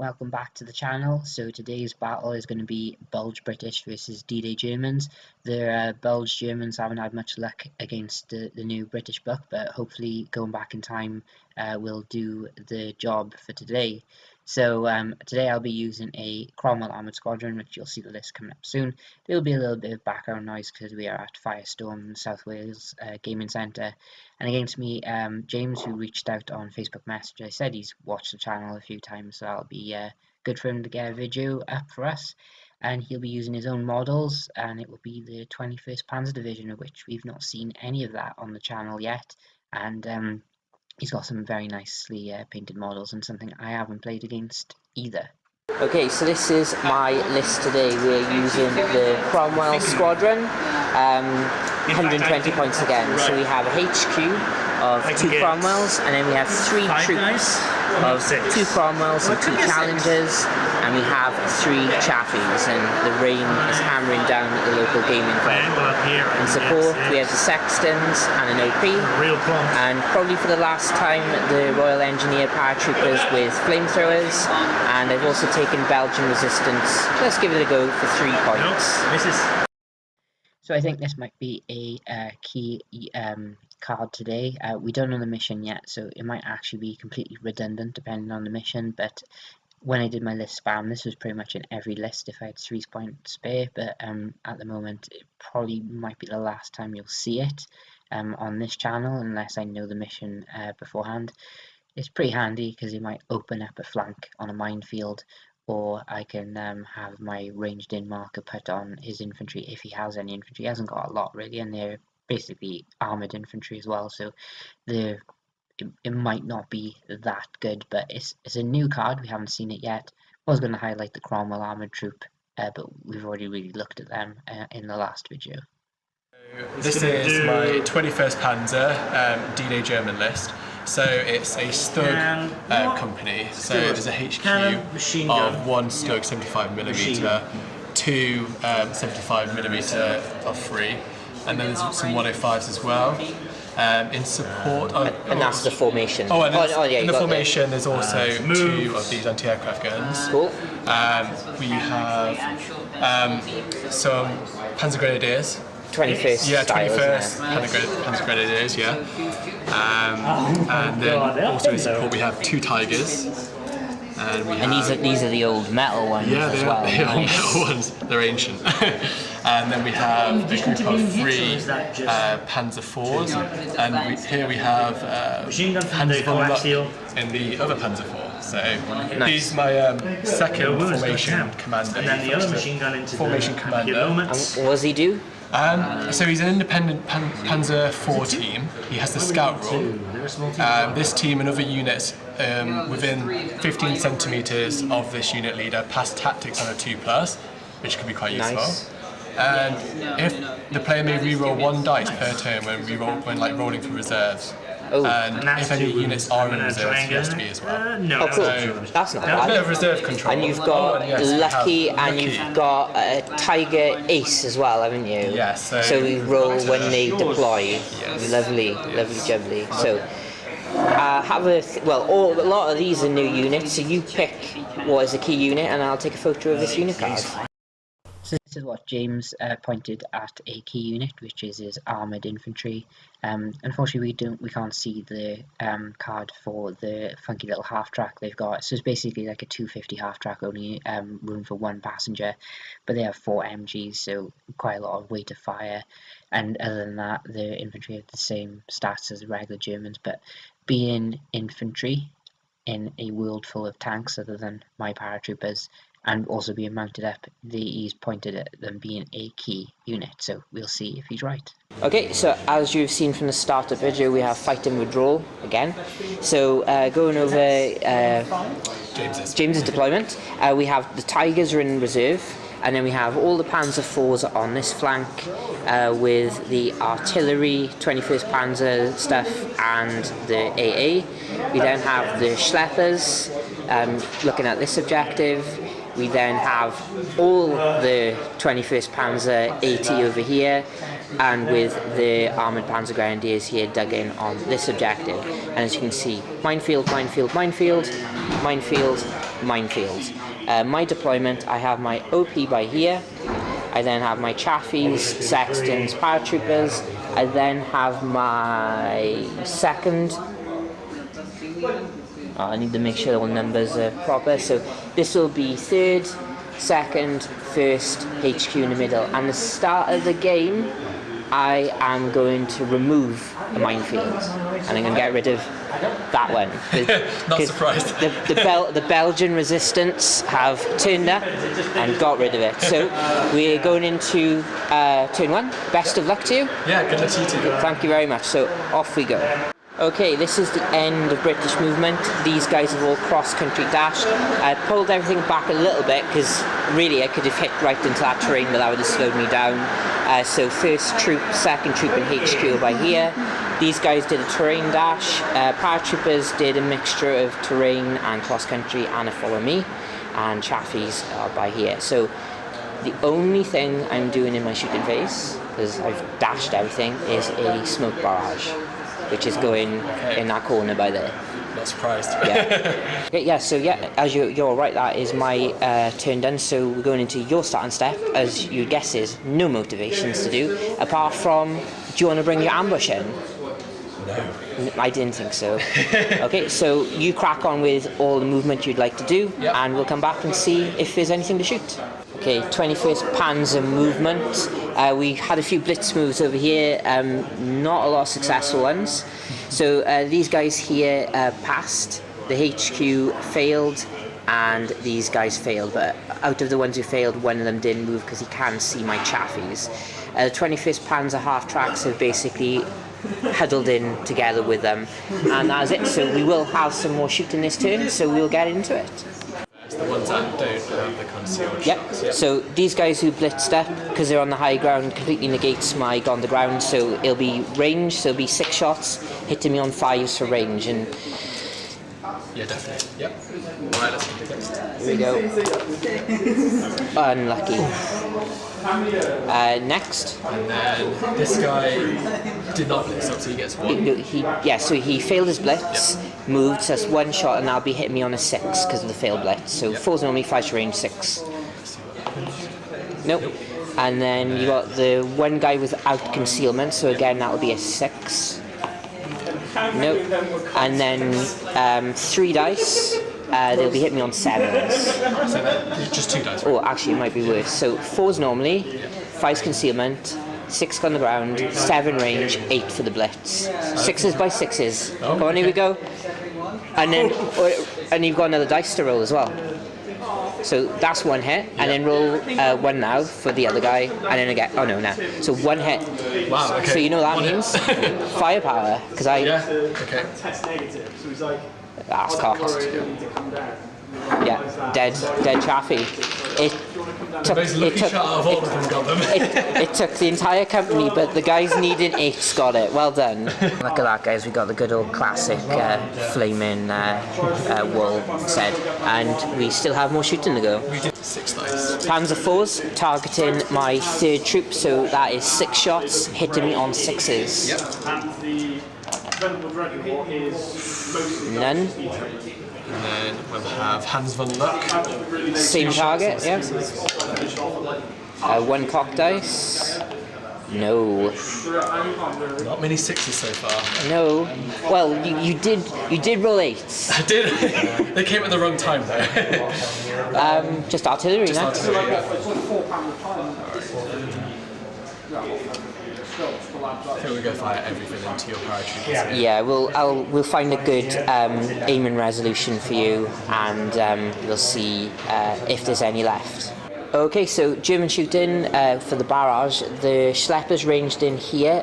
welcome back to the channel. So today's battle is going to be Belge British versus D-Day Germans. The Belge Germans haven't had much luck against the new British book, but hopefully going back in time will do the job for today. So today I'll be using a Cromwell Armoured Squadron, which you'll see the list coming up soon. There will be a little bit of background noise because we are at Firestorm South Wales Gaming Centre. And against me, James, who reached out on Facebook Messenger, said he's watched the channel a few times, so that'll be good for him to get a video up for us. And he'll be using his own models, and it will be the 21st Panzer Division, of which we've not seen any of that on the channel yet. And he's got some very nicely painted models and something I haven't played against either. Okay, so this is my list today. We're using the Cromwell Squadron, 120 points again. So we have a HQ of 2 Cromwells, and then we have 3 troops of 2 Cromwells and 2 Challengers, and we have 3 chaffies, and the rain is hammering down at the local gaming club. In support, we have the sextons and an OP, and probably for the last time the Royal Engineer paratroopers with flamethrowers, and I've also taken Belgian resistance. Let's give it a go for 3 points. So I think this might be a key card today. We don't know the mission yet, so it might actually be completely redundant depending on the mission, but when I did my list spam, this was pretty much in every list if I had 3 points spare, but at the moment it probably might be the last time you'll see it on this channel unless I know the mission beforehand. It's pretty handy because it might open up a flank on a minefield, or I can have my ranged in marker put on his infantry if he has any infantry. He hasn't got a lot really, and they're basically armoured infantry as well, so it might not be that good, but it's a new card, we haven't seen it yet. I was going to highlight the Cromwell Armoured Troop, but we've already really looked at them in the last video. This is my 21st Panzer D-Day German list. So it's a Stug company, so there's a HQ of 1 Stug 75mm, 2 75mm of 3, and then there's some 105s as well. In support of... And that's the formation. Oh, and in the formation there's also 2 of these anti-aircraft guns. Cool. We have some panzergrenadiers. 21st yeah, style, 21st panzergrenadiers, yeah. And then also in support we have 2 tigers. And these are the old metal ones as well. Yeah, the old metal ones. They're ancient. And then we have a group of 3 Panzer IVs, and here we have Panzer in the other Panzer IV. So he's my second formation commander. And then the other machine gun into formation commander. And what does he do? So he's an independent Panzer IV team. He has the scout role. This team and other units within 15 centimeters of this unit leader pass tactics on a 2+, which can be quite useful. Nice. And if the player may re-roll 1 dice per turn when rolling for reserves. Oh. And if any units are in reserves, he has to be as well. Oh, cool. That's not bad. A bit of reserve control. And you've got Lucky, and you've got Tiger Ace as well, haven't you? Yes. So we roll when they deploy. Yes. Lovely, lovely jubbly. So a lot of these are new units, so you pick what is a key unit, and I'll take a photo of this unit card. So this is what James pointed at a key unit, which is his armoured infantry. Unfortunately, we can't see the card for the funky little half track they've got. So it's basically like a 250 half track, only room for 1 passenger, but they have 4 MGs, so quite a lot of weight of fire. And other than that, the infantry have the same stats as the regular Germans, but being infantry in a world full of tanks, other than my paratroopers, and also being mounted up, he's pointed at them being a key unit, so we'll see if he's right. Okay, so as you've seen from the start of the video, we have fight and withdrawal again. So going over James's deployment, we have the Tigers are in reserve, and then we have all the Panzer IVs on this flank with the artillery, 21st Panzer stuff, and the AA. We then have the Schleppers looking at this objective. We then have all the 21st Panzer AT over here, and with the Armoured Panzergrenadiers here dug in on this objective. And as you can see, minefield, minefield, minefield, minefield, minefield. My deployment, I have my OP by here. I then have my chaffies, sextons, paratroopers. I then have my second. I need to make sure all numbers are proper. So this will be third, second, first, HQ in the middle. And the start of the game, I am going to remove a minefield, and I'm going to get rid of that one. Not surprised. The Belgian resistance have turned up and got rid of it. So we're going into turn one. Best of luck to you. Yeah, good luck to you too. Thank you very much. So off we go. Okay, this is the end of British movement. These guys have all cross-country dashed. I pulled everything back a little bit because really I could have hit right into that terrain, but that would have slowed me down. So first troop, second troop and HQ by here. These guys did a terrain dash. Paratroopers did a mixture of terrain and cross-country and a follow me. And chaffies are by here. So the only thing I'm doing in my shooting phase, because I've dashed everything, is a smoke barrage, which is going in that corner by there. Not surprised. Yeah. Okay, yeah, so yeah, as you're right, that is my turn done. So we're going into your starting step. As you'd guess, is no motivations to do, apart from, do you want to bring your ambush in? No. I didn't think so. Okay, so you crack on with all the movement you'd like to do, Yep. and we'll come back and see if there's anything to shoot. Okay, 21st Panzer movement. We had a few blitz moves over here, not a lot of successful ones. So these guys here passed, the HQ failed, and these guys failed. But out of the ones who failed, one of them didn't move because he can see my chaffies. The 21st Panzer half-tracks have basically huddled in together with them, and that's it. So we will have some more shooting this turn, so we'll get into it. It's the ones that don't have the concealed Yep. shots. Yep. So these guys who blitzed up, because they're on the high ground, completely negates my on the ground. So it'll be range. So it'll be 6 shots, hitting me on 5s for range. And Yeah, definitely. Yep. Right, let's get it. here we go. Unlucky. Next. And then this guy did not blitz up, so he gets one. So he failed his blitz, moved, so that's 1 shot, and that'll be hitting me on a 6 because of the failed blitz. So 4's normally 5's range, 6. Nope. And then you got the one guy without concealment, so again that'll be a 6. Nope. And then 3 dice. They'll be hitting me on 7s. So that, just 2 dice. Oh, actually, it might be worse. So 4's normally, 5's concealment, 6 on the ground, 7 range, 8 for the blitz. 6s by 6s. Oh, Go on, here we go. And then, and you've got another dice to roll as well. So that's 1 hit, and then roll 1 now for the other guy, and then again. Oh no, no. So 1 hit. Wow, okay. So you know what that One means? hit. Firepower, because I. Yeah, okay. Test negative, so he's like, That's cocked. to come down. Yeah, dead chaffee. It The most lucky shot out of all of them got them. it took the entire company, but the guys needing 8s got it. Well done. Look at that, guys. We got the good old classic flaming wool set, and we still have more shooting to go. We did 6 dice. Panzer 4's targeting my 3rd troop, so that is 6 shots, hitting me on 6s. Yep. And the preventable drug hit is mostly None. And then we'll have Hans von Luck. Same target, yeah. 1 cock dice. No. Not many 6s so far. No. Well, you did roll 8s. I did. They came at the wrong time though. Just artillery Just now. artillery. I think we're going to fire everything into your paratroopers. Yeah, we'll find a good aiming resolution for you, and we'll see if there's any left. Okay, so German shooting for the barrage. The Schleppers ranged in here.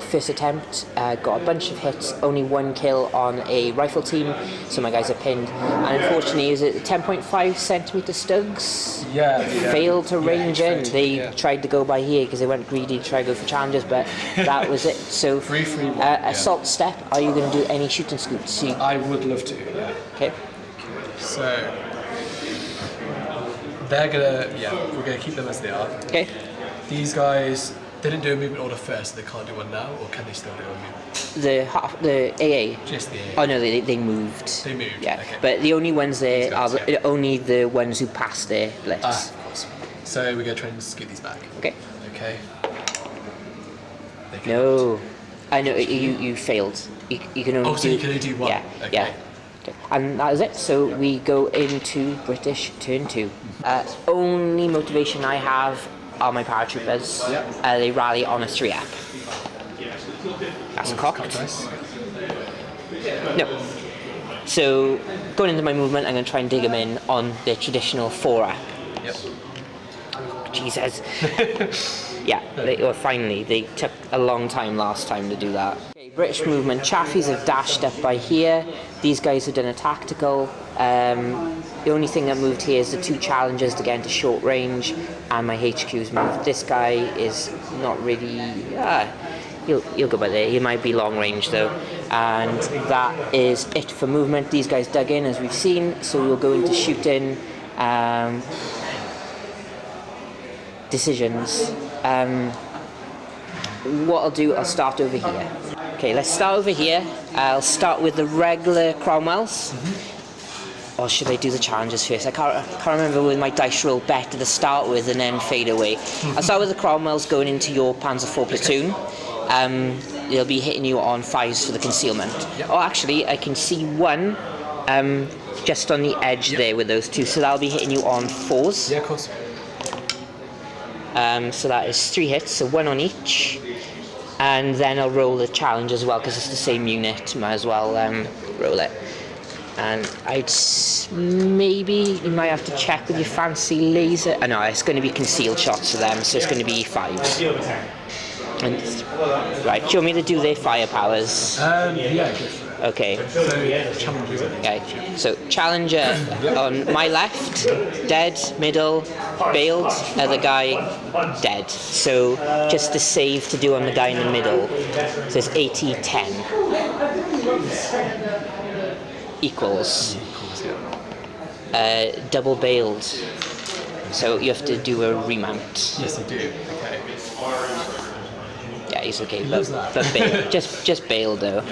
First attempt, got a bunch of hits, only 1 kill on a rifle team, so my guys are pinned. And unfortunately, is it 10.5 centimeter Stugs? Yeah. Failed to range in. They tried to go by here because they went greedy to try to go for challenges, but that was it. So, Free, assault step. Are you going to do any shooting scoots? I would love to, yeah. Okay. So they're gonna, we're gonna keep them as they are. Okay. These guys They didn't do a movement order first, so they can't do one now, or can they still do a movement? The AA. Just the AA. Oh no, they moved. They moved. Yeah, Okay. but the only ones there are These guys, only the ones who passed their blitz. Of course. So we're going to try and scoot these back. Okay. Okay. No, I know you failed. You can only so you can only do one. Yeah, Okay. yeah. Okay. And that is it. So we go into British turn 2. Only motivation I have are my paratroopers. Yep. They rally on a 3-up. That's cocked. Nice. No. So going into my movement, I'm going to try and dig them in on the traditional 4-up. Yep. Jesus. Yeah, finally. They took a long time last time to do that. Okay, British movement. Chaffies have dashed up by here. These guys have done a tactical. The only thing that moved here is the 2 challengers to get into short range, and my HQ's moved. This guy is not really... he'll go by there. He might be long range though. And that is it for movement. These guys dug in as we've seen, so we'll go into shooting. Decisions. What I'll do, I'll start over here. Okay, let's start over here. I'll start with the regular Cromwells. Or should I do the challenges first? I can't remember with my dice roll better to start with and then fade away. I'll start with the Cromwells going into your Panzer IV platoon. They'll be hitting you on 5s for the concealment. Yep. Oh, actually, I can see one just on the edge there with those 2, so that'll be hitting you on 4s. Yeah, of course. So that is 3 hits, so 1 on each. And then I'll roll the challenge as well, because it's the same unit, might as well roll it. And maybe you might have to check with your fancy laser. Oh no, it's going to be concealed shots for them, so it's going to be 5s. And, right, do you want me to do their firepowers? Yeah. Okay. So challenges. Okay. So challenger on my left, dead. Middle, bailed. Other guy, dead. So just the save to do on the guy in the middle. So it's 80-10. Equals. Double bailed. So you have to do a remount. Yes, I do. Okay. Yeah, he's okay, but bail. just bail though.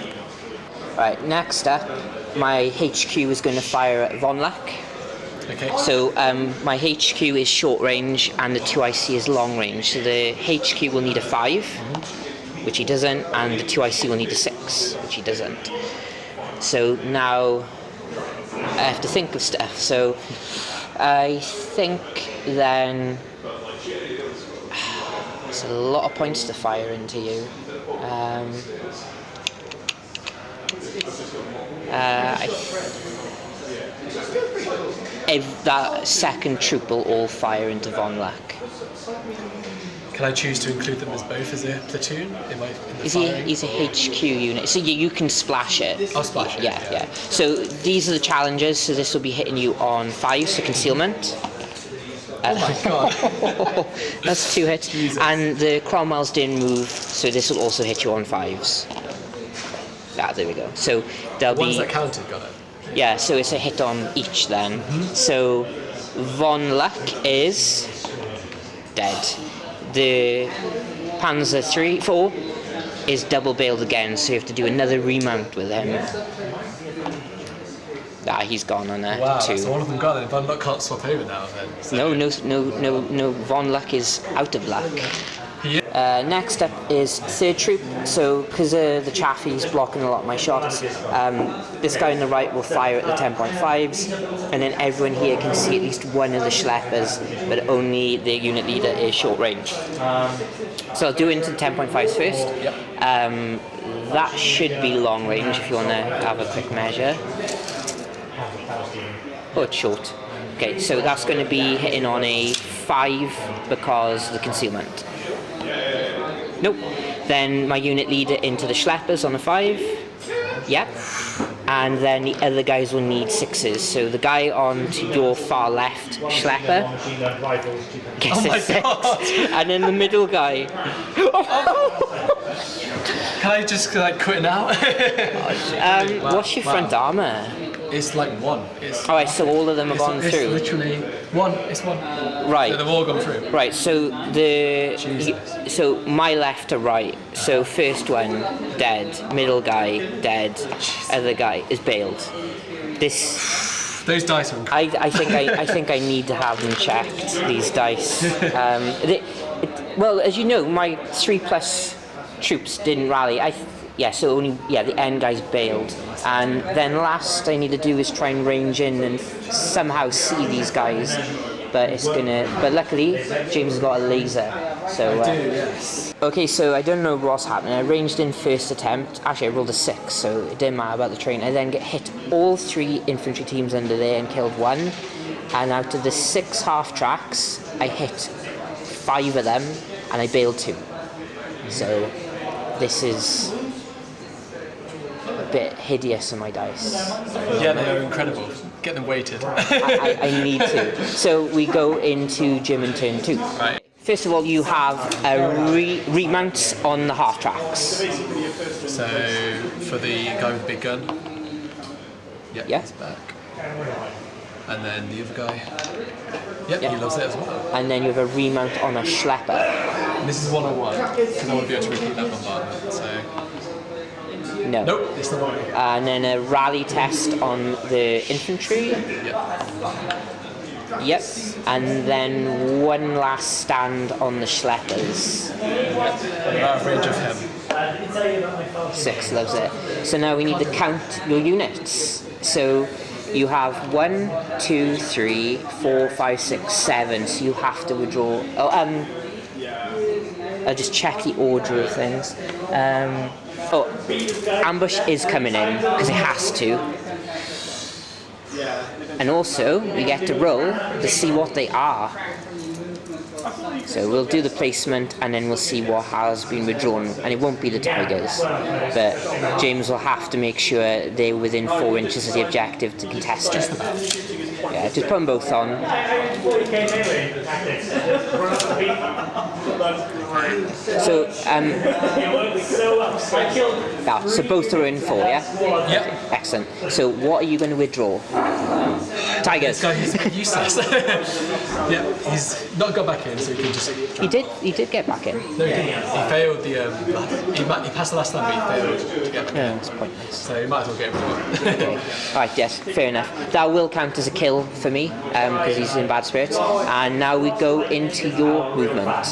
Right, next up, my HQ is going to fire at Von Luck. Okay. So my HQ is short range and the 2IC is long range. So the HQ will need a 5, which he doesn't, and the 2IC will need a 6, which he doesn't. So now I have to think of stuff. So I think then it's a lot of points to fire into you. That second troop will all fire into Von Luck. Can I choose to include them as both as a platoon? He's a HQ unit, so you can splash it. I'll splash it. Yeah. So these are the challenges. So this will be hitting you on 5s for concealment. Oh my god. That's 2 hits. Jesus. And the Cromwells didn't move, so this will also hit you on 5s. There we go. So there'll be... Ones that counted, got it. Yeah, so it's a hit on each then. So Von Luck is dead. The Panzer 4 is double bailed again, so you have to do another remount with him. He's gone on a 2. Wow, so all of them got it. Von Luck can't swap over now then. So. No, Von Luck is out of luck. Yeah. Next up is 3rd troop. So because the chaffee's blocking a lot of my shots, this guy on the right will fire at the 10.5s, and then everyone here can see at least one of the schleppers, but only the unit leader is short range. So I'll do into the 10.5s first. Yep. That should be long range if you want to have a quick measure. Oh, it's short. Okay, so that's going to be hitting on a 5 because of the concealment. Nope. Then my unit leader into the schleppers on a 5. Yep. And then the other guys will need 6s. So the guy on to your far left, schlepper, gets a 6. God. And then the middle guy. Can I just quit now? What's your front armour? It's like one. It's Alright, so all of them have gone it's through. literally one. It's one. Right. So they've all gone through. Right, so so my left to right. So first one dead, middle guy dead, other guy is bailed. Those dice are incredible. I think I need to have them checked. These dice. Well, as you know, my 3+ troops didn't rally. So the end guy's bailed, and then last I need to do is try and range in and somehow see these guys. But luckily James has got a laser. So Yes. okay, so I don't know what's happening. I ranged in first attempt. Actually, I rolled a 6, so it didn't matter about the train. I then get hit all 3 infantry teams under there and killed 1. And out of the 6 half tracks, I hit 5 of them, and I bailed 2. So this is a bit hideous on my dice. Yeah, they are incredible. Get them weighted. I need to. So we go into German turn 2. Right. First of all, you have a remount on the half tracks. So for the guy with the big gun. Yeah. He's back. And then the other guy. Yep, he loves it as well. And then you have a remount on a schlepper. And this is 101, because I want to be able to repeat that bombardment. So. No. Nope, it's not one. And then a rally test on the infantry. Yep. And then one last stand on the schleppers. Out of range of him. 6 loves it. So now we need to count your units. So you have 1, 2, 3, 4, 5, 6, 7. So you have to withdraw. I'll just check the order of things. Ambush is coming in because it has to. And also, we get to roll to see what they are. So we'll do the placement and then we'll see what has been withdrawn. And it won't be the Tigers, but James will have to make sure they're within 4 inches of the objective to contest it. Yeah, just put them both on. So, so both are in 4, yeah? Yep. Excellent. So what are you going to withdraw? Tigers. This guy is useless. Yeah, he's not got back in, so he can just. He did get back in. No, he didn't. He failed the. He passed the last time, but he failed to get back No, in. it's pointless. So he might as well get rid of it. Alright, yes, fair enough. That will count as a kill for me, because he's in bad spirits. And now we go into your movement.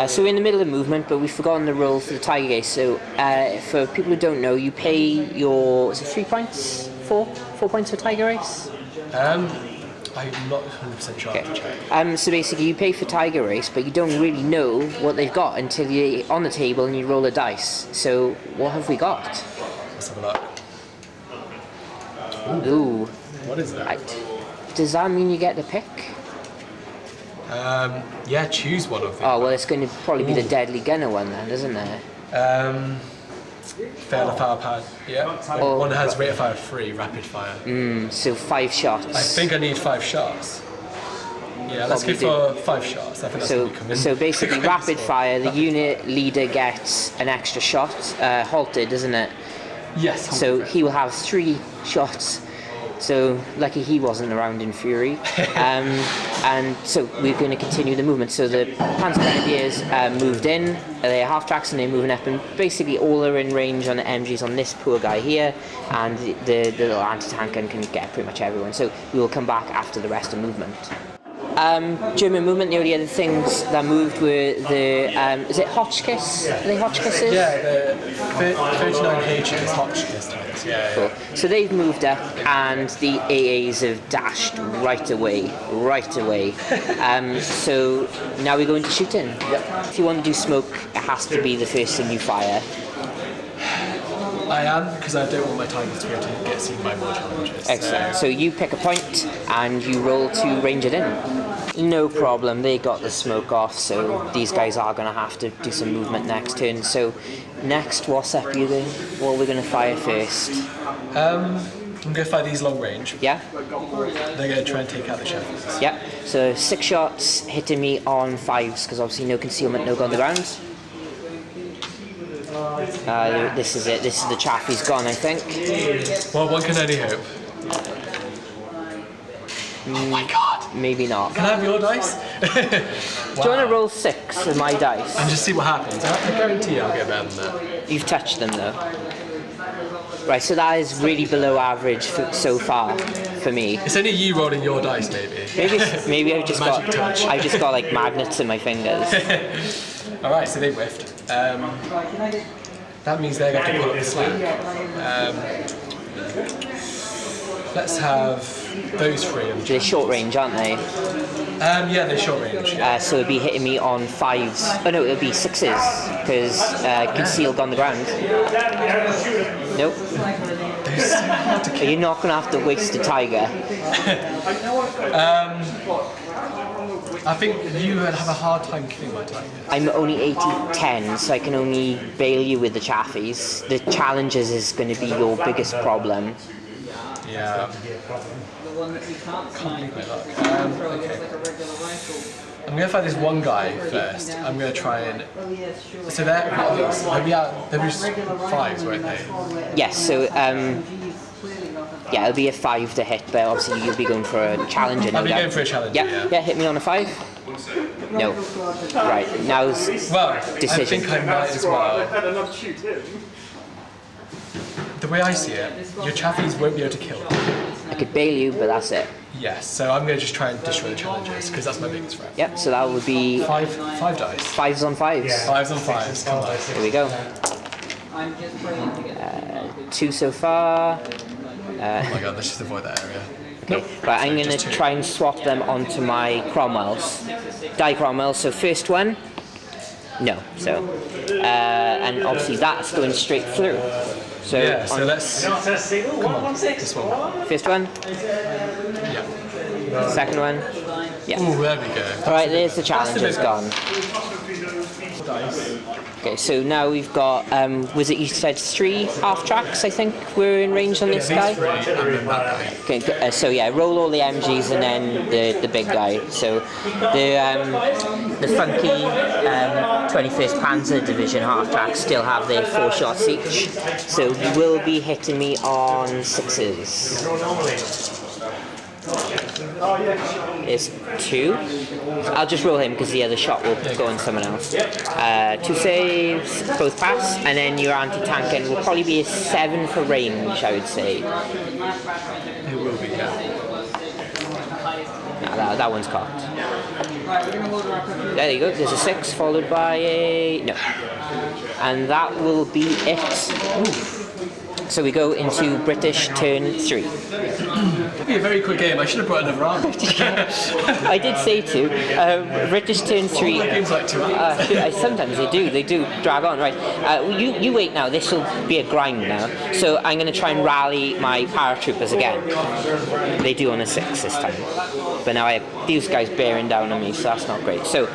So we're in the middle of the movement, but we've forgotten the roll for the Tiger Gaze. So for people who don't know, you pay your, is it 3 points? 4 points for Tiger Race? I'm not 100% sure. Okay. So basically you pay for Tiger Race, but you don't really know what they've got until you're on the table and you roll a dice. So what have we got? Let's have a look. Ooh. What is that? Does that mean you get to pick? Yeah, choose one of them. Oh, well, it's going to probably be the Deadly Gunner one then, isn't it? Fail a firepower. Yeah. One has rate of fire 3, rapid fire. So 5 shots. I think I need 5 shots. Yeah, let's go for 5 shots. I think that's going to come in. So basically, rapid fire, the unit leader gets an extra shot, halted, isn't it? Yes. So he will have 3 shots. So lucky he wasn't around in Fury. And so we're going to continue the movement. So the panzergrenadiers moved in, they're half tracks and they're moving up, and basically all are in range on the MGs on this poor guy here, and the little anti-tank gun can get pretty much everyone. So we will come back after the rest of movement. German movement, the only other things that moved were the, is it Hotchkiss? Are they Hotchkisses? Yeah, the 39H is Hotchkiss tanks. Yeah. Cool. So they've moved up and the AAs have dashed right away. So now we go into shooting. Yep. If you want to do smoke, it has to be the first thing you fire. I am, because I don't want my Tigers to be able to get seen by more challenges. Excellent. So you pick a point and you roll to range it in. No problem, they got the smoke off, so these guys are going to have to do some movement next turn. So next, what's up, you doing? What are we going to fire first? I'm going to fire these long range. Yeah? They're going to try and take out the chafees. Yep. So 6 shots hitting me on 5s, because obviously no concealment, no gun on the ground. This is it. This is the chaffee's gone, I think. Well, one can only hope. Oh my god! Maybe not. Can I have your dice? Do you want to roll 6 of my dice? And just see what happens. I guarantee I'll get better than that. You've touched them though. Right, so that is really below average so far for me. It's only you rolling your dice, maybe. Maybe I've just got like magnets in my fingers. All right, so they whiffed. That means they're going to pull up the slack. Let's have those three. They're short range, aren't they? Yeah, they're short range. Yeah. So it'd be hitting me on 5s. Oh no, it'd be 6s because concealed on the ground. Nope. You're not gonna have to waste a tiger. I think you would have a hard time killing my tiger. I'm only 80-10, so I can only bail you with the chaffies. The challenges is going to be your biggest problem. Yeah. Can't believe my luck. Okay. I'm going to find this one guy first. I'm going to try and... So they're 5s, weren't they? Yes, so yeah, it'll be a 5 to hit, but obviously you'll be going for a challenger. I'll be going for a challenger, yeah, hit me on a 5. No. Right, now's decision. I think I might as well. The way I see it, your chaffies won't be able to kill them. I could bail you, but that's it. Yes, so I'm going to just try and destroy the challengers, because that's my biggest threat. Yep, so that would be... 5 dice. 5s on 5s. 5s on 5s, come on. Here we go. 2 so far. Oh my god, let's just avoid that area. Okay, right, I'm going to try and swap them onto my Cromwells. Die Cromwells, so first one, no, so, and obviously that's going straight through. So, yeah, so let's, come on, this one. First one? Yeah. Second one? Yeah. Ooh, there we go. Alright, there's the challenger's gone. Okay, so now we've got, was it you said 3 half tracks, I think, we're in range on this guy? Okay, so yeah, roll all the MGs and then the big guy. So the funky 21st Panzer Division half tracks still have their 4 shots each. So you will be hitting me on 6s. Is 2. I'll just roll him because the other shot will go on someone else. 2 saves, both pass, and then your anti-tanking will probably be a 7 for range, I would say. It will be, yeah. No, that one's cocked. There you go, there's a 6 followed by a... no. And that will be it. Ooh. So we go into British turn 3. It'll be a very quick game. I should have brought another army. I did say to. British turn 3. Games like 2 hours. Sometimes they do drag on. Right. You wait now. This will be a grind now. So I'm going to try and rally my paratroopers again. They do on a 6 this time. But now I have these guys bearing down on me, so that's not great. So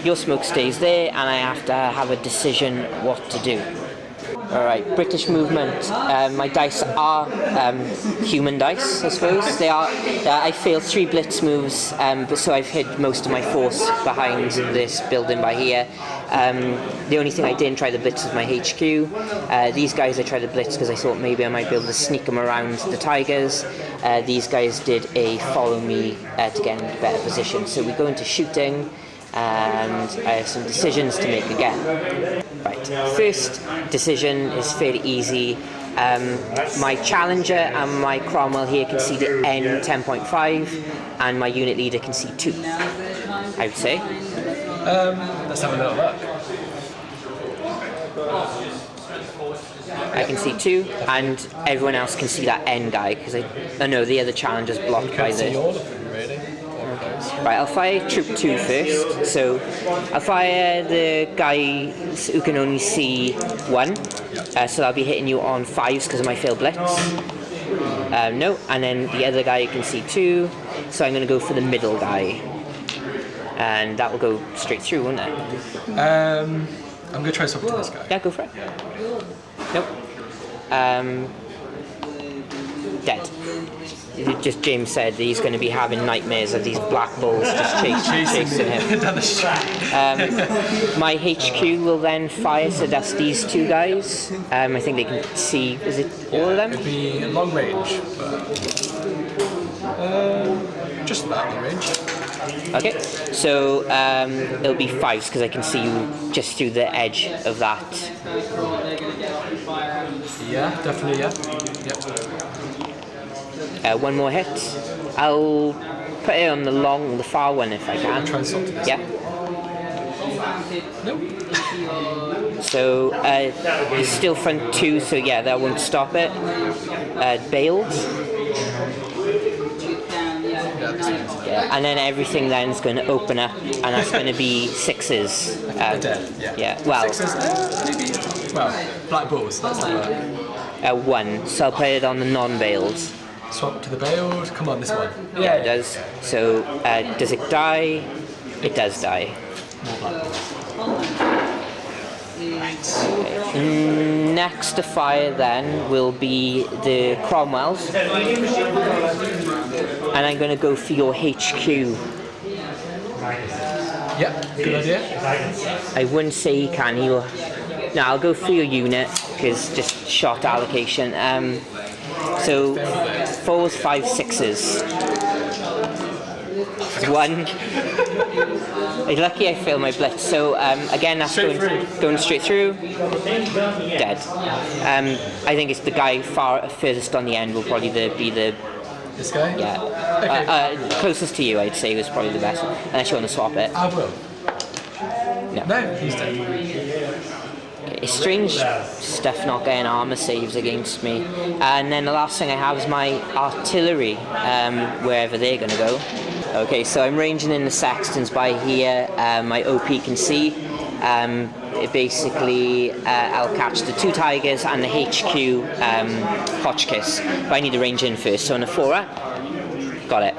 your smoke stays there, and I have to have a decision what to do. Alright, British movement. My dice are human dice, I suppose. They are. I failed 3 blitz moves, but so I've hid most of my force behind this building by here. The only thing I didn't try the blitz was my HQ. These guys I tried the blitz because I thought maybe I might be able to sneak them around the Tigers. These guys did a follow me to get in a better position. So we go into shooting, and I have some decisions to make again. Right, first decision is fairly easy. My Challenger and my Cromwell here can see the N 10.5, and my unit leader can see 2, I would say. Let's have a little look. I can see 2, and everyone else can see that N guy, because no, the other Challenger's blocked by See the... all of them, really. Right, I'll fire Troop 2 first. So I'll fire the guy who can only see 1. So I'll be hitting you on 5s because of my failed blitz. No, and then the other guy can see 2. So I'm going to go for the middle guy. And that will go straight through, won't it? I'm going to try something to this guy. Yeah, go for it. Nope. Dead. Just James said that he's going to be having nightmares of these black balls just chasing him. Down the street. My HQ will then fire, so that's these 2 guys. I think they can see, is it all of them? It'll be long range, but... Just about the range. Okay, so it'll be 5s because I can see you just through the edge of that. Yeah, definitely, yeah. Yep. One more hit. I'll put it on the far one if I can. Try and stop to this. Yeah. Nope. So it's still front 2, so yeah, that won't stop it. Bailed. Yeah, and then everything then is going to open up, and that's going to be 6s. They're dead, yeah. Yeah, well. 6s, maybe. Well, black balls, that's not work. 1, so I'll put it on the non-bailed. Swap to the bailed. Come on, this one. Yeah, it does. So does it die? It does die. More black balls. Next to fire then will be the Cromwells, and I'm going to go for your HQ. Yep, good idea. I wouldn't say he can. No, I'll go for your unit because just shot allocation. So 4s, 5s, 6s. 1. I'm lucky I failed my blitz. So again, that's going straight through. Dead. I think it's the guy furthest on the end will probably be the. This guy? Yeah. Okay. Closest to you, I'd say, was probably the best. Unless you want to swap it. I will. No. No, he's dead. It's strange stuff not getting armor saves against me. And then the last thing I have is my artillery, wherever they're going to go. Okay, so I'm ranging in the sextons by here. My OP can see. It basically, I'll catch the 2 tigers and the HQ Hotchkiss. But I need to range in first. So on a 4er, got it.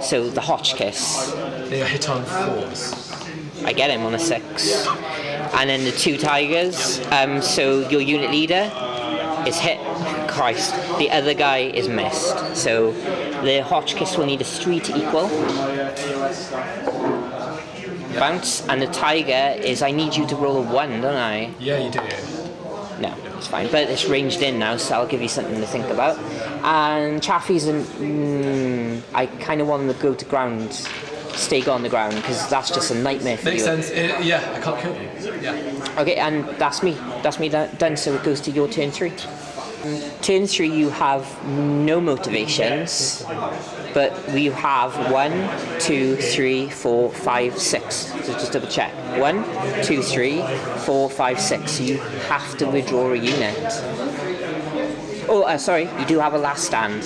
So the Hotchkiss. They are hit on 4s. I get him on a 6. And then the 2 tigers. So your unit leader is hit. Christ. The other guy is missed. So the Hotchkiss will need a 3 to equal. Bounce. And the tiger is, I need you to roll a 1, don't I? Yeah, you do. No, it's fine. But it's ranged in now, so I'll give you something to think about. And Chaffee's I kind of want them to go to ground. Stay on the ground, because that's just a nightmare for you. Makes sense. Yeah, I can't kill you. Yeah. Okay, and that's me done, so it goes to your turn 3. Turn 3 you have no motivations, but we have 1, 2, 3, 4, 5, 6. So just double check. 1, 2, 3, 4, 5, 6. So you have to withdraw a unit. Oh, sorry, you do have a last stand,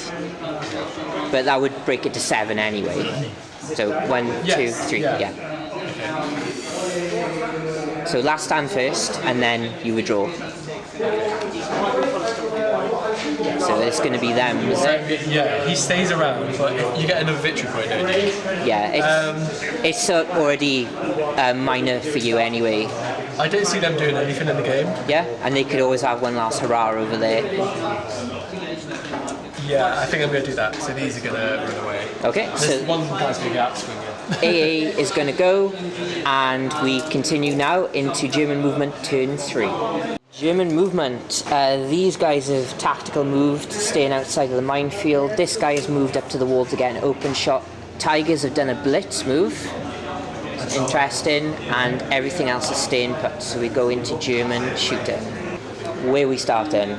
but that would break it to 7 anyway. So 1, 2, 3, yeah. So last stand first, and then you withdraw. So it's going to be them, is it? Yeah, he stays around, but you get another victory point, don't you? Yeah, it's already minor for you anyway. I don't see them doing anything in the game. Yeah, and they could always have one last hurrah over there. Yeah, I think I'm going to do that. So these are going to run away. Okay, so one guy's going to get out swinging. AA is going to go, and we continue now into German movement turn 3. German movement. These guys have tactical moved, staying outside of the minefield. This guy has moved up to the wall to get an open shot. Tigers have done a blitz move. Interesting, and everything else is staying put. So we go into German shooter. Where we starting?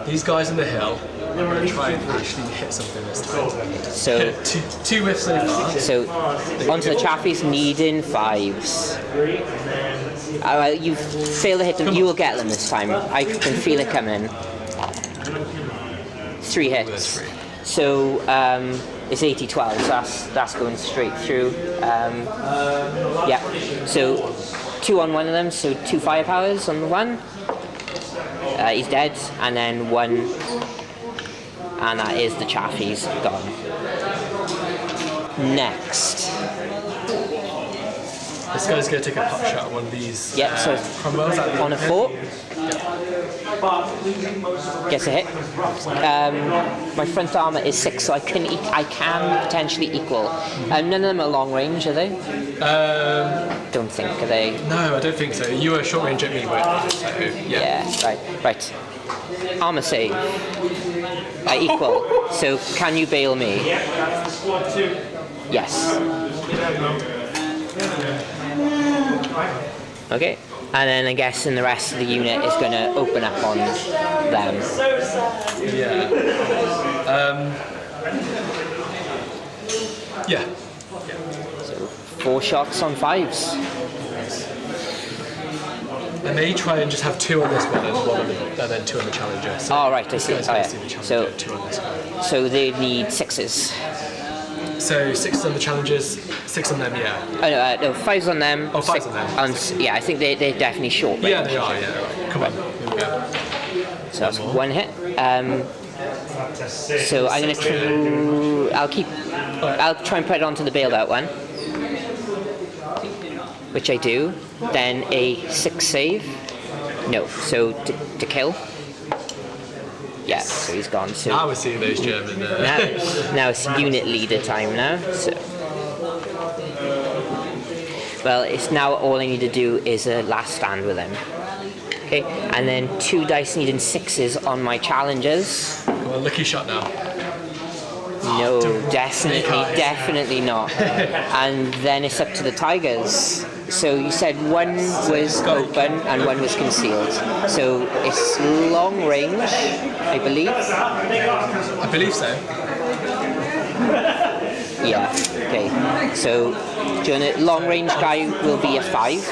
These guys on the hill, I'm going to try and actually hit something this time. So two whiffs so far. So onto the Chaffies, needing 5s. You fail to hit them, you will get them this time. I can feel it coming. 3 hits. So it's 80-12, so that's going straight through. Yeah. So 2 on one of them, so 2 firepowers on the one. He's dead, and then 1, and that is the Chaffies gone. Next. This guy's going to take a pot shot at one of these. Yeah, so Cromwells on a 4. Gets a hit. My front armor is 6, so I can potentially equal. None of them are long range, are they? Don't think, are they? No, I don't think so. You were short range at me, but so, yeah. Yeah, right. Armor save. equal. So can you bail me? Squad 2. Yes. Okay. And then I'm guessing the rest of the unit is going to open up on them. Yeah. Yeah. So 4 shots on 5s. I may try and just have 2 on this one and then 2 on the Challenger. So Oh, right, I see. guys Oh, can yeah. see the Challenger, So, 2 on this one. so they need 6s. So 6 on the Challengers, 6 on them, yeah. Oh, no, 5s on them. Oh, 5s on them. And, yeah, I think they're definitely short. Yeah, they are, yeah. Right. Come on, here we go. So that's 1 hit. So I'm going to I'll try and put it onto the bailed out one. Which I do. Then a 6 save. No, so to kill. Yeah, so he's gone. So Now we're seeing those German. now it's unit leader time now. So, well, it's now all I need to do is a last stand with him. Okay, and then 2 dice needing 6s on my challengers. Well, lucky shot now. No, definitely not. And then it's up to the Tigers. So you said 1 was open and 1 was concealed. So it's long range, I believe. I believe so. Yeah. Okay. So do you want long range guy will be a 5.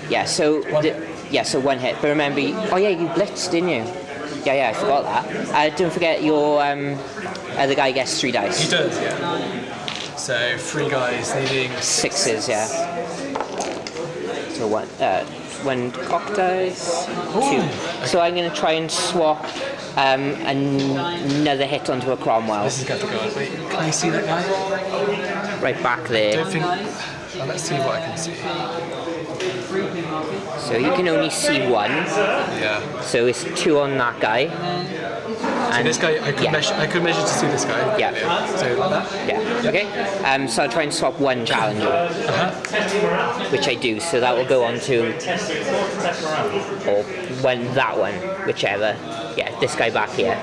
Yeah. So so 1 hit. But remember, oh yeah, you blitzed, didn't you? Yeah, I forgot that. Don't forget your the guy gets 3 dice. He does, yeah. So 3 guys needing 6s, yeah. So 1 cock dice, 2. So I'm going to try and swap another hit onto a Cromwell. This is going to go. Wait, can I see that guy? Right back there. Don't think. Let's see what I can see. So you can only see 1. Yeah. So it's 2 on that guy. So this guy, I could measure to see this guy. Yeah. So like that. Yeah. Okay. So I'll try and swap 1 challenger, which I do. So that will go on to that one, whichever. Yeah, this guy back here.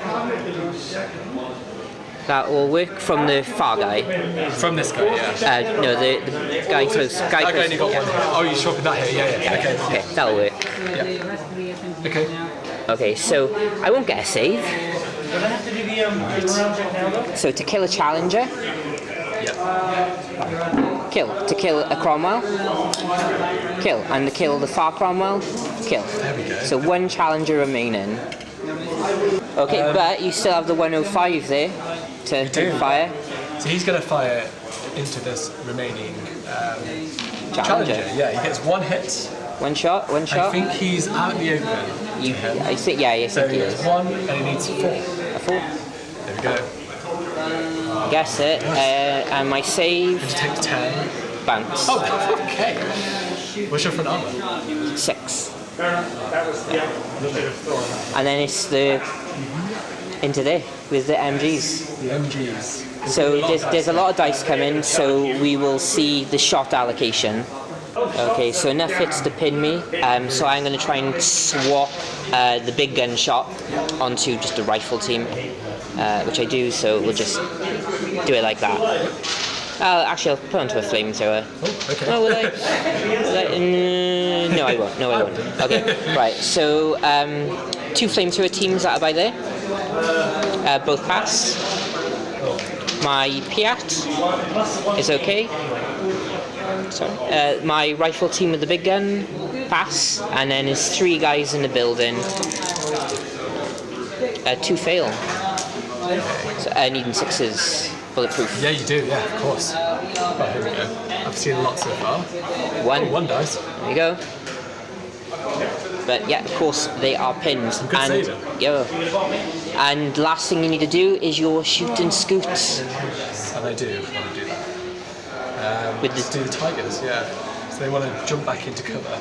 That will work from the far guy. From this guy, yeah. No, the guy close. That guy only got 1 hit. Oh, you're swapping that here. Yeah. Okay. Okay, that'll work. Yeah. Okay. Okay, so I won't get a save. So to kill a challenger, kill. To kill a Cromwell, kill. And to kill the far Cromwell, kill. There we go. So 1 challenger remaining. Okay, but you still have the 105 there to fire. So he's going to fire into this remaining Challenger. Yeah, he gets 1 hit. 1 shot. I think he's out in the open. I think, yeah, So he he is. gets 1 and he needs 4. A 4. There we go. Guess it. And my save, Just take 10. bounce. Oh, okay. What's your front armor? 6. And then it's the into there with the MGs. The MGs. So there's a lot of dice coming, so we will see the shot allocation. Okay, so enough hits to pin me, so I'm going to try and swap the big gun shot onto just a rifle team, which I do, so we'll just do it like that. Actually, I'll put onto a flamethrower. Oh, okay. Oh, will I? No, I won't. Okay, right, so 2 flamethrower teams that are by there. Both pass. My Piat is okay. Sorry. My rifle team with the big gun, pass. And then there's 3 guys in the building. 2 fail. So needing 6s. Bulletproof. Yeah, you do, yeah, of course. Oh, here we go. I've seen lots so far. 1. Oh, 1 dice. There you go. But yeah, of course they are pinned. Good saving. Yeah. And last thing you need to do is your shoot and scoot. And I do want to do that. With Let's do the Tigers, yeah. So they want to jump back into cover.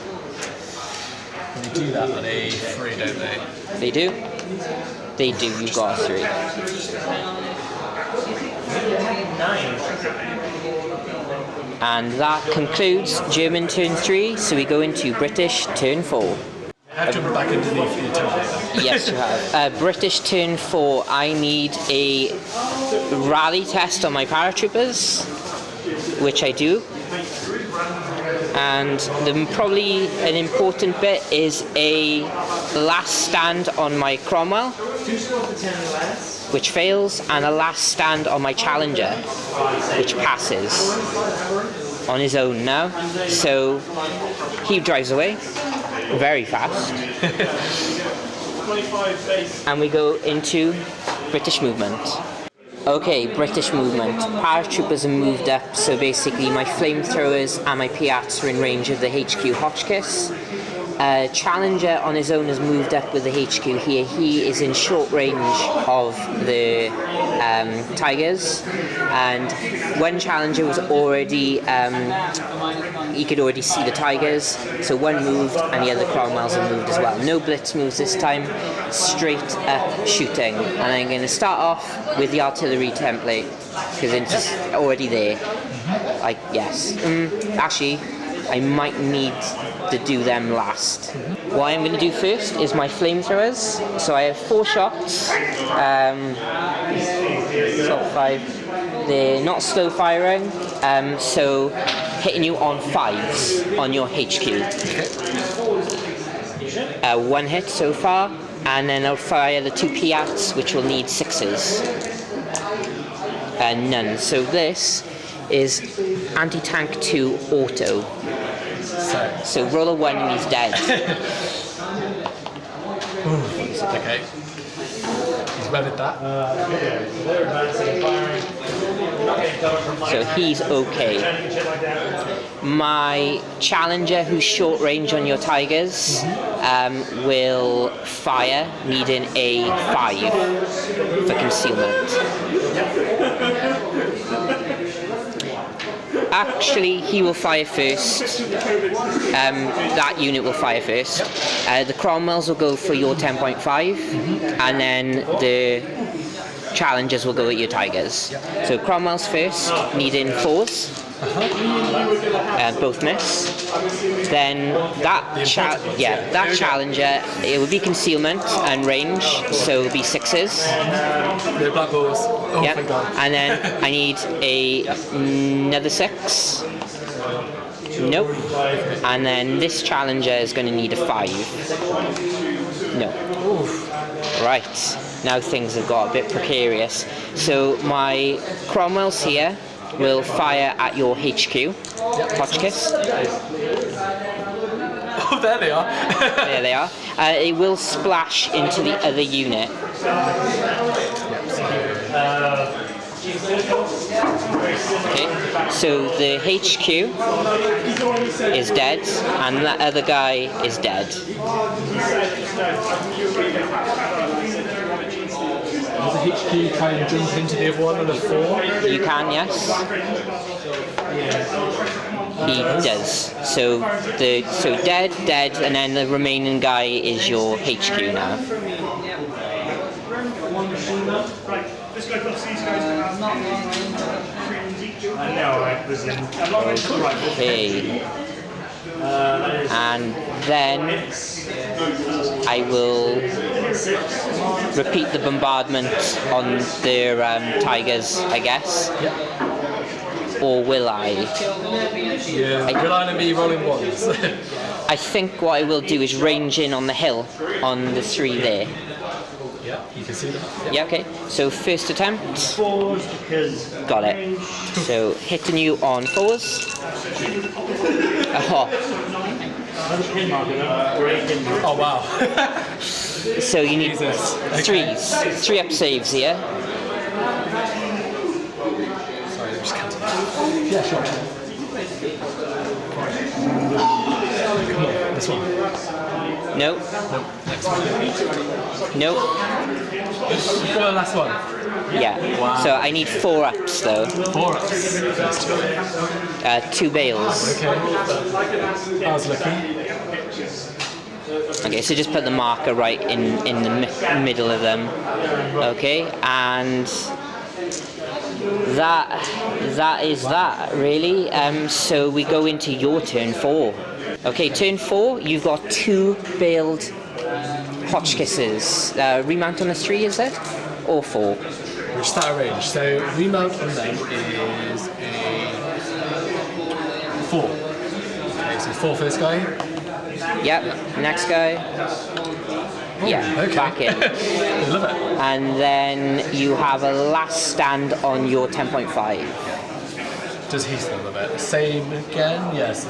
And they do that on a 3, don't they? They do? They do, you've got a 3. And that concludes German turn 3, so we go into British turn 4. I have jumped back underneath the template. Yes, you have. British turn 4, I need a rally test on my paratroopers, which I do. And probably an important bit is a last stand on my Cromwell, which fails, and a last stand on my Challenger, which passes on his own now. So he drives away very fast. And we go into British movement. Okay, British movement. Paratroopers are moved up, so basically my flamethrowers and my Piats are in range of the HQ Hotchkiss. Challenger on his own has moved up with the HQ here. He is in short range of the Tigers, and when Challenger was already, he could already see the Tigers, so one moved and the other Cromwells have moved as well. No blitz moves this time, straight up shooting. And I'm going to start off with the artillery template, because it's already there. Actually, I might need to do them last. What I'm going to do first is my flamethrowers. So I have 4 shots. Top 5. They're not slow firing, so hitting you on 5s on your HQ. 1 hit so far, and then I'll fire the 2 Piats, which will need 6s. None. So this is anti-tank 2 auto. So roll a 1 and he's dead. Okay. He's weathered that. So he's okay. My Challenger, who's short range on your Tigers, will fire, needing a 5 for concealment. Actually, he will fire first. That unit will fire first. The Cromwells will go for your 10.5, and then the Challengers will go at your Tigers. So Cromwells first, needing 4s. Both miss. Then that Challenger, it will be concealment and range, so it'll be 6s. The black balls. Oh Yep. my god. And then I need another 6. Nope. And then this Challenger is going to need a 5. No. Oof. Right. Now things have got a bit precarious. So my Cromwells here will fire at your HQ, Hotchkiss. Oh, there they are. There they are. It will splash into the other unit. Okay, so the HQ is dead, and that other guy is dead. Does the HQ try and jump into the other one on a 4? You can, yes. He does. So dead, and then the remaining guy is your HQ now. Okay. And then I will repeat the bombardment on their Tigers, I guess. Yep. Or will I? Yeah, relying on me rolling 1s. I think what I will do is range in on the hill on the 3 there. Yeah, you can see that. Yeah, okay. So first attempt. Got it. So hitting you on 4s. Oh wow. So you need Jesus. 3s. 3 up saves here. Sorry, I'm just counting. Yeah, sure. Come on, this one. Nope. Nope, next one. Nope. Go on, last one. Yeah. Wow. So I need 4 ups though. 4 ups. First 2 bales. Okay. I was lucky. Okay, so just put the marker right in the middle of them. Okay, and that is that really. So we go into your turn 4. Okay, turn 4. You've got 2 bailed Hotchkisses. Remount on a 3, is it? Or 4? Which is that range? So remount on them is a 4. Okay, so 4 for this guy. Yep. Next guy. Yeah, okay. back in. I love it. And then you have a last stand on your 10.5. Does he still love it? Same again? Yes.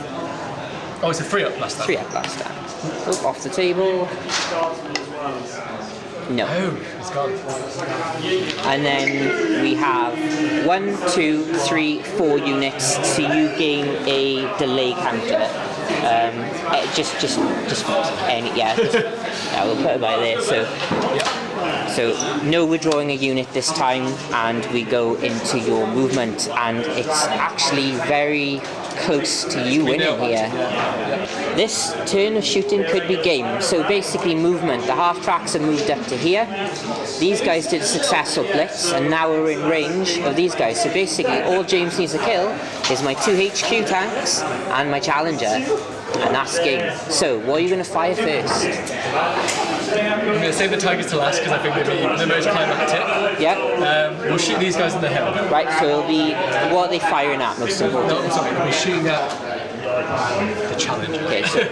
Oh, it's a 3 up last time. 3 up last stand. Oh, off the table. No. Oh, it's gone. And then we have 1, 2, 3, 4 units. So you gain a delay counter. Just any, yeah. Yeah, we'll put it by there. So no withdrawing a unit this time, and we go into your movement, and it's actually very close to you winning here. This turn of shooting could be game. So basically movement, the half tracks are moved up to here. These guys did a successful blitz, and now we're in range of these guys. So basically all James needs to kill is my 2 HQ tanks and my Challenger, and that's game. So what are you going to fire first? I'm going to save the Tigers to last because I think they'd be the most climactic. Yeah. We'll shoot these guys in the hill. Right, so it'll be, what are they firing at most importantly? No, I'm sorry, we'll be shooting at the Challenger. Okay, so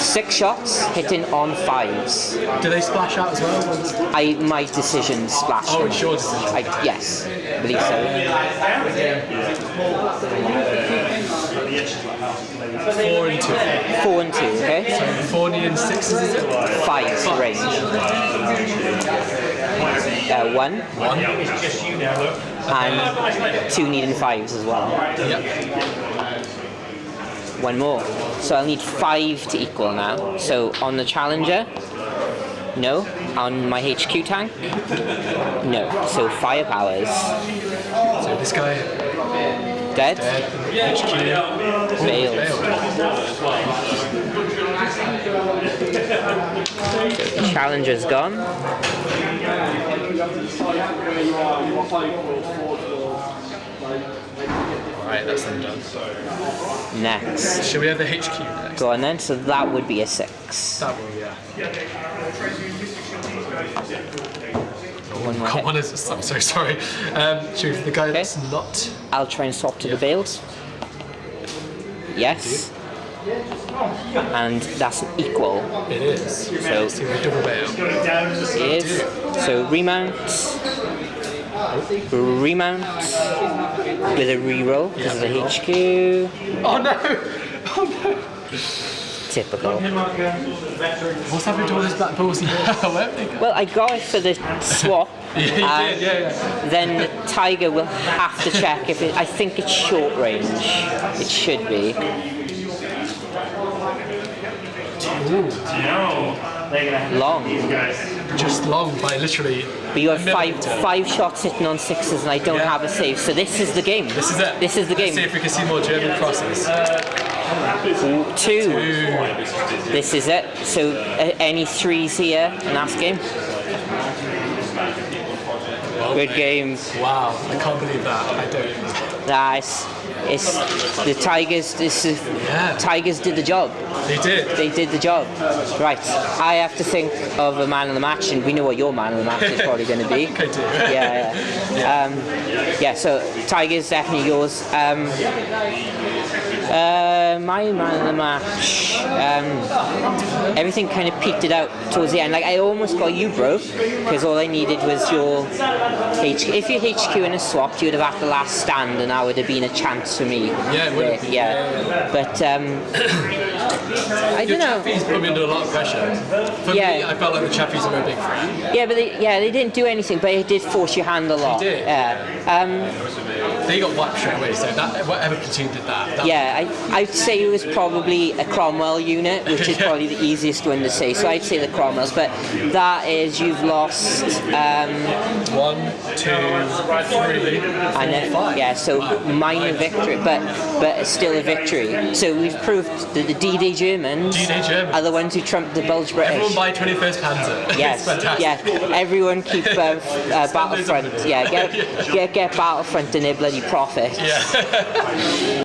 6 shots hitting on 5s. Do they splash out as well? My decision splashed. Oh, it's your decision. Yes, I believe so. 4 and 2. 4 and 2, okay? 4 needing 6s, is it? 5 range. 1 1. and 2 needing 5s as well. Yep. 1 more. So I'll need 5 to equal now. So on the Challenger, no. On my HQ tank, no. So firepowers. So this guy, Dead. HQ, Failed. So the Challenger's gone. Alright, that's them done. Next. Should we have the HQ next? Go on then. So that would be a 6. That will, yeah. One more hit. One is, I'm so sorry. Should we have the guy that's not? I'll try and swap to the bails. Yes. And that's an equal. It is. So let's see the double bail. It is. So remount. Remount with a reroll because of the HQ. Oh no! Oh no! Typical. What's happened to all those black balls now? Where have they gone? Well, I got it for the swap. Yeah, you did, yeah. Then Tiger will have to check if it. I think it's short range. It should be. Long. Just long by literally. But you have a millimeter. five shots hitting on 6s, and I don't have a save. So this is the game. This is it. This is the game. Let's see if we can see more German crosses. 2. This is it. So any 3s here, and that's game. Well, Good game. Wow, I can't believe that. I don't. Nice. It's the Tigers. Tigers did the job. They did. They did the job. Right. I have to think of a man of the match, and we know what your man of the match is probably going to be. I think I do. Yeah. So Tigers definitely yours. My man of the match. Everything kind of peaked it out towards the end. Like I almost got you broke because all I needed was your HQ. If your HQ in a swap, you'd have had the last stand, and that would have been a chance for me. Yeah, it would have been. Yeah. But I don't know. Chaffees put me under a lot of pressure. For me, I felt like the Chaffees were a big threat. Yeah, but they didn't do anything, but it did force your hand a lot. They did. Yeah. They got wiped straight away, so that whatever platoon did that. Yeah, I'd say it was probably a Cromwell unit, which is probably the easiest one to say. So I'd say the Cromwells, but that is you've lost 1, 2, 3, and then, 5. yeah, so minor victory, but it's still a victory. So we've proved that the D-Day Germans D-Day Germans. are the ones who trumped the Bulge British. Everyone buy 21st Panzer. Yes, It's fantastic. yeah. Everyone keep Battlefront. Yeah, get Battlefront in their bloody profits. Yeah.